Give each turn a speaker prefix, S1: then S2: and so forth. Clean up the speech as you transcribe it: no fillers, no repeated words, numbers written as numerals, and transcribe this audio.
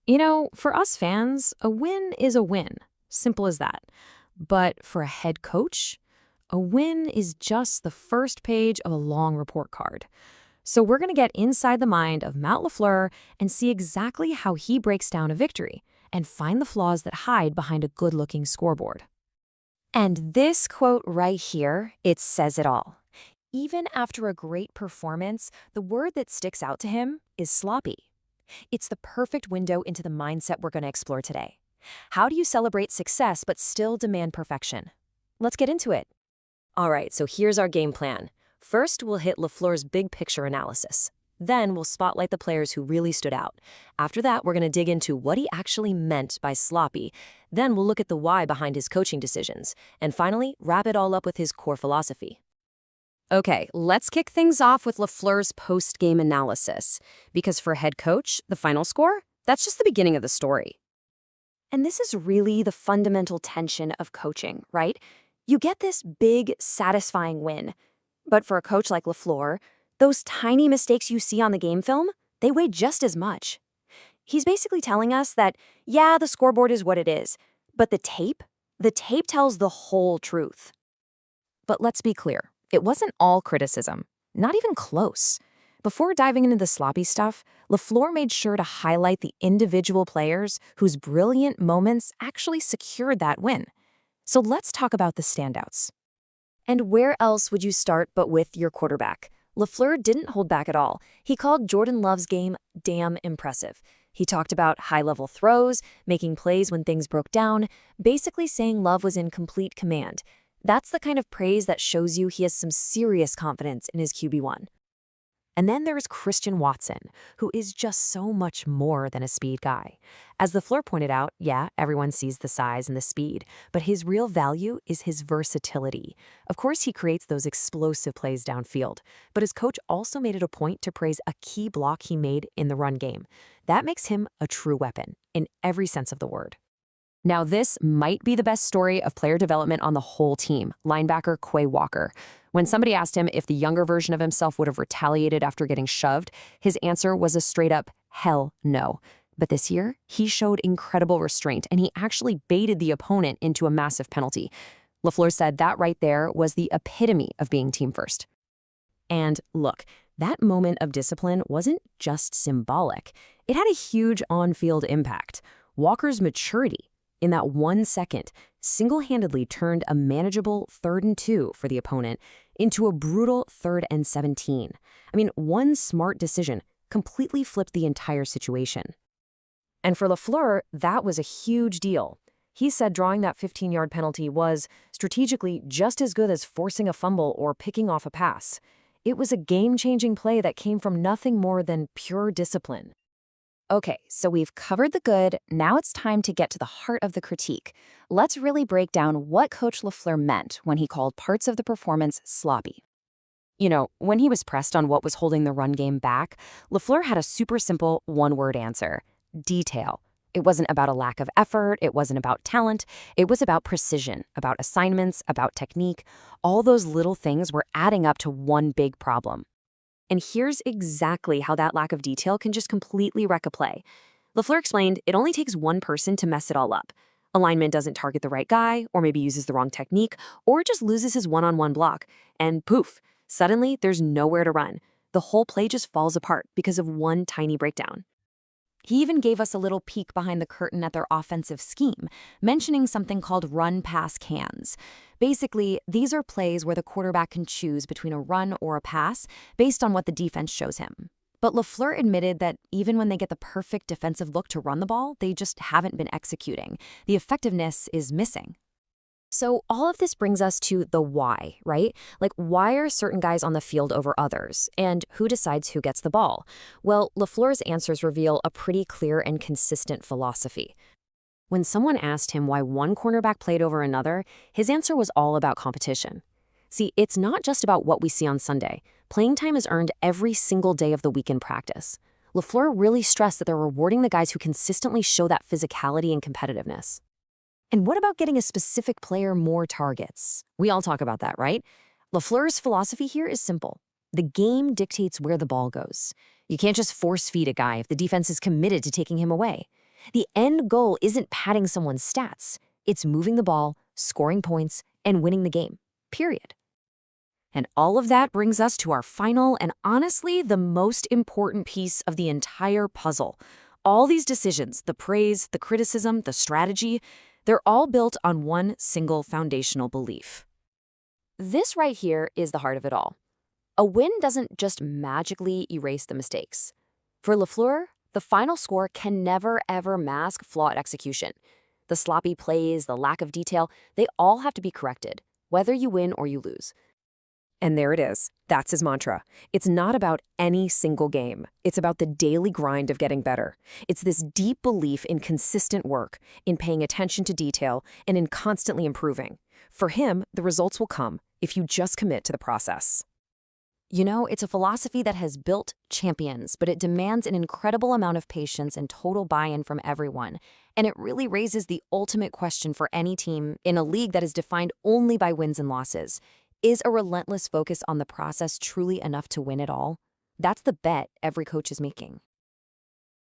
S1: For us fans, a win is a win. Simple as that. But for a head coach, a win is just the first page of a long report card. So we're going to get inside the mind of Matt LaFleur and see exactly how he breaks down a victory and find the flaws that hide behind a good-looking scoreboard.
S2: And this quote right here, it says it all. Even after a great performance, the word that sticks out to him is sloppy. It's the perfect window into the mindset we're going to explore today. How do you celebrate success but still demand perfection? Let's get into it. All right, so here's our game plan. First, we'll hit LaFleur's big picture analysis. Then we'll spotlight the players who really stood out. After that, we're going to dig into what he actually meant by sloppy. Then we'll look at the why behind his coaching decisions. And finally, wrap it all up with his core philosophy. Okay, let's kick things off with LaFleur's post-game analysis. Because for head coach, the final score, that's just the beginning of the story. And this is really the fundamental tension of coaching, right? You get this big, satisfying win. But for a coach like LaFleur, those tiny mistakes you see on the game film, they weigh just as much. He's basically telling us that, yeah, the scoreboard is what it is, but the tape tells the whole truth.
S1: But let's be clear, it wasn't all criticism, not even close. Before diving into the sloppy stuff, LaFleur made sure to highlight the individual players whose brilliant moments actually secured that win. So let's talk about the standouts.
S2: And where else would you start but with your quarterback? LaFleur didn't hold back at all. He called Jordan Love's game damn impressive. He talked about high-level throws, making plays when things broke down, basically saying Love was in complete command. That's the kind of praise that shows you he has some serious confidence in his QB1.
S1: And then there's Christian Watson, who is just so much more than a speed guy. As LaFleur pointed out, yeah, everyone sees the size and the speed, but his real value is his versatility. Of course, he creates those explosive plays downfield, but his coach also made it a point to praise a key block he made in the run game. That makes him a true weapon, in every sense of the word. Now, this might be the best story of player development on the whole team, linebacker Quay Walker. When somebody asked him if the younger version of himself would have retaliated after getting shoved, his answer was a straight-up, hell no. But this year, he showed incredible restraint, and he actually baited the opponent into a massive penalty. LaFleur said that right there was the epitome of being team first. And look, that moment of discipline wasn't just symbolic. It had a huge on-field impact. Walker's maturity, in that 1 second, single-handedly turned a manageable 3rd and 2 for the opponent into a brutal 3rd and 17. I mean, one smart decision completely flipped the entire situation. And for LaFleur, that was a huge deal. He said drawing that 15-yard penalty was, strategically, just as good as forcing a fumble or picking off a pass. It was a game-changing play that came from nothing more than pure discipline. Okay, so we've covered the good, now it's time to get to the heart of the critique. Let's really break down what Coach LaFleur meant when he called parts of the performance sloppy. When he was pressed on what was holding the run game back, LaFleur had a super simple one-word answer: detail. It wasn't about a lack of effort, it wasn't about talent, it was about precision, about assignments, about technique. All those little things were adding up to one big problem. And here's exactly how that lack of detail can just completely wreck a play. LaFleur explained it only takes one person to mess it all up. A lineman doesn't target the right guy, or maybe uses the wrong technique, or just loses his one-on-one block, and poof, suddenly there's nowhere to run. The whole play just falls apart because of one tiny breakdown. He even gave us a little peek behind the curtain at their offensive scheme, mentioning something called run-pass cans. Basically, these are plays where the quarterback can choose between a run or a pass based on what the defense shows him. But LaFleur admitted that even when they get the perfect defensive look to run the ball, they just haven't been executing. The effectiveness is missing. So all of this brings us to the why, right? Like, why are certain guys on the field over others? And who decides who gets the ball? Well, LaFleur's answers reveal a pretty clear and consistent philosophy. When someone asked him why one cornerback played over another, his answer was all about competition. See, it's not just about what we see on Sunday. Playing time is earned every single day of the week in practice. LaFleur really stressed that they're rewarding the guys who consistently show that physicality and competitiveness. And what about getting a specific player more targets? We all talk about that, right? LaFleur's philosophy here is simple. The game dictates where the ball goes. You can't just force feed a guy if the defense is committed to taking him away. The end goal isn't padding someone's stats. It's moving the ball, scoring points, and winning the game. Period. And all of that brings us to our final and honestly the most important piece of the entire puzzle. All these decisions, the praise, the criticism, the strategy, they're all built on one single foundational belief. This right here is the heart of it all. A win doesn't just magically erase the mistakes. For LaFleur, the final score can never, ever mask flawed execution. The sloppy plays, the lack of detail, they all have to be corrected, whether you win or you lose.
S2: And there it is. That's his mantra. It's not about any single game. It's about the daily grind of getting better. It's this deep belief in consistent work, in paying attention to detail, and in constantly improving. For him, the results will come if you just commit to the process.
S1: You know, it's a philosophy that has built champions, but it demands an incredible amount of patience and total buy-in from everyone. And it really raises the ultimate question for any team in a league that is defined only by wins and losses. Is a relentless focus on the process truly enough to win it all? That's the bet every coach is making.